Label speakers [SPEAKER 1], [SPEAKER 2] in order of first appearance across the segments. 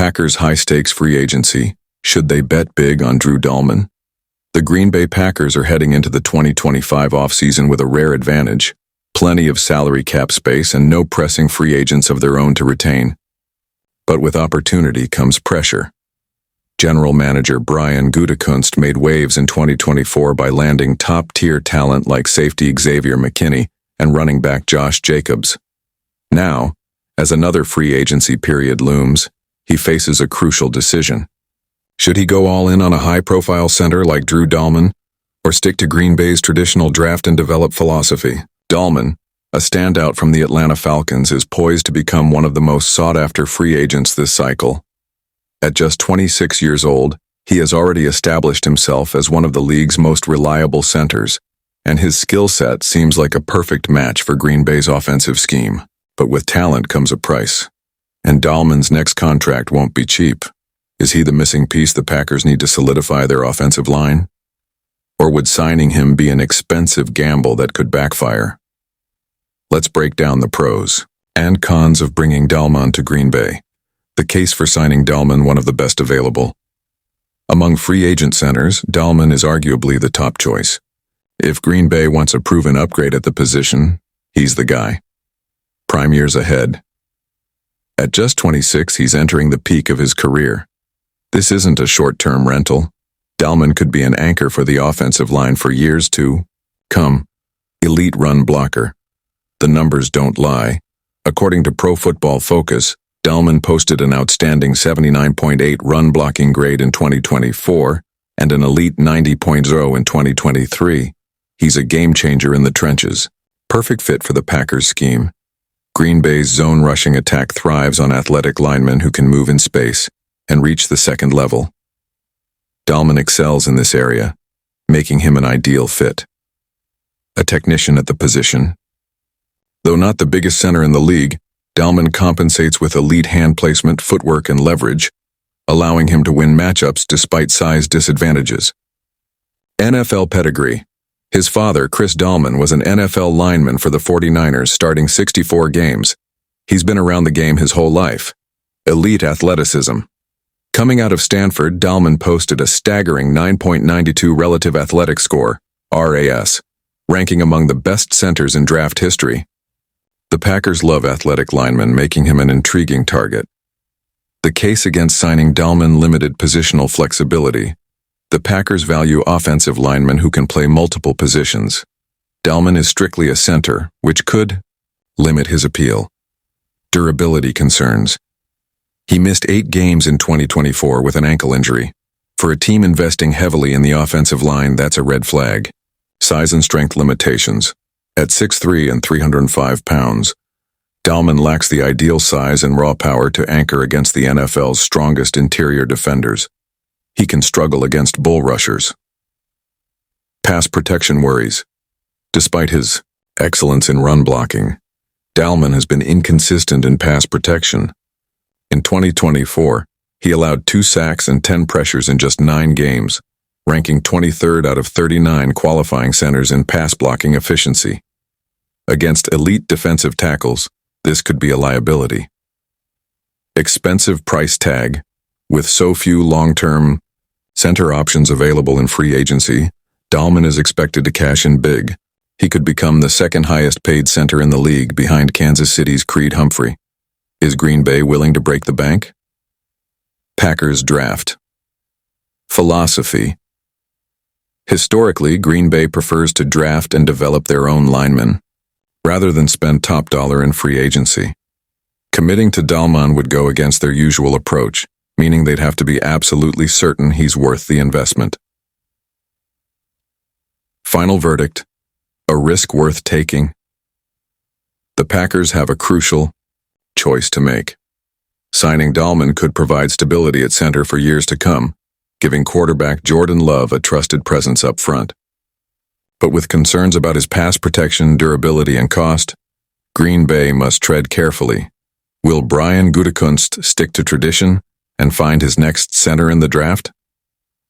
[SPEAKER 1] Packers' high-stakes free agency. Should they bet big on Drew Dalman? The Green Bay Packers are heading into the 2025 offseason with a rare advantage: plenty of salary cap space and no pressing free agents of their own to retain. But with opportunity comes pressure. General Manager Brian Gutekunst made waves in 2024 by landing top-tier talent like safety Xavier McKinney and running back Josh Jacobs. Now, as another free agency period looms, he faces a crucial decision. Should he go all in on a high-profile center like Drew Dalman, or stick to Green Bay's traditional draft and develop philosophy? Dalman, a standout from the Atlanta Falcons, is poised to become one of the most sought-after free agents this cycle. At just 26 years old, he has already established himself as one of the league's most reliable centers, and his skill set seems like a perfect match for Green Bay's offensive scheme. But with talent comes a price, and Dalman's next contract won't be cheap. Is he the missing piece the Packers need to solidify their offensive line? Or would signing him be an expensive gamble that could backfire? Let's break down the pros and cons of bringing Dalman to Green Bay. The case for signing Dalman, one of the best available. Among free agent centers, Dalman is arguably the top choice. If Green Bay wants a proven upgrade at the position, he's the guy. Prime years ahead. At just 26, he's entering the peak of his career. This isn't a short-term rental. Dalman could be an anchor for the offensive line for years to come. Elite run blocker. The numbers don't lie. According to Pro Football Focus, Dalman posted an outstanding 79.8 run blocking grade in 2024 and an elite 90.0 in 2023. He's a game-changer in the trenches. Perfect fit for the Packers' scheme. Green Bay's zone rushing attack thrives on athletic linemen who can move in space and reach the second level. Dalman excels in this area, making him an ideal fit. A technician at the position. Though not the biggest center in the league, Dalman compensates with elite hand placement, footwork, and leverage, allowing him to win matchups despite size disadvantages. NFL pedigree. His father, Chris Dalman, was an NFL lineman for the 49ers, starting 64 games. He's been around the game his whole life. Elite athleticism. Coming out of Stanford, Dalman posted a staggering 9.92 relative athletic score, RAS, ranking among the best centers in draft history. The Packers love athletic linemen, making him an intriguing target. The case against signing Dalman: limited positional flexibility. The Packers value offensive linemen who can play multiple positions. Dalman is strictly a center, which could limit his appeal. Durability concerns. He missed 8 games in 2024 with an ankle injury. For a team investing heavily in the offensive line, that's a red flag. Size and strength limitations. At 6'3" and 305 pounds, Dalman lacks the ideal size and raw power to anchor against the NFL's strongest interior defenders. He can struggle against bull rushers. Pass protection worries. Despite his excellence in run blocking, Dalman has been inconsistent in pass protection. In 2024, he allowed 2 sacks and 10 pressures in just 9 games, ranking 23rd out of 39 qualifying centers in pass blocking efficiency. Against elite defensive tackles, this could be a liability. Expensive price tag. With so few long-term center options available in free agency, Dalman is expected to cash in big. He could become the second highest paid center in the league behind Kansas City's Creed Humphrey. Is Green Bay willing to break the bank? Packers draft. Philosophy. Historically, Green Bay prefers to draft and develop their own linemen, rather than spend top dollar in free agency. Committing to Dalman would go against their usual approach, meaning they'd have to be absolutely certain he's worth the investment. Final verdict: a risk worth taking. The Packers have a crucial choice to make. Signing Dalman could provide stability at center for years to come, giving quarterback Jordan Love a trusted presence up front. But with concerns about his pass protection, durability, and cost, Green Bay must tread carefully. Will Brian Gutekunst stick to tradition and find his next center in the draft?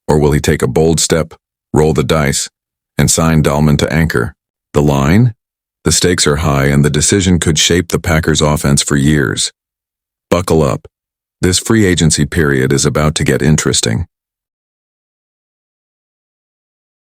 [SPEAKER 1] Or will he take a bold step, roll the dice, and sign Dalman to anchor the line? The stakes are high, and the decision could shape the Packers' offense for years. Buckle up. This free agency period is about to get interesting.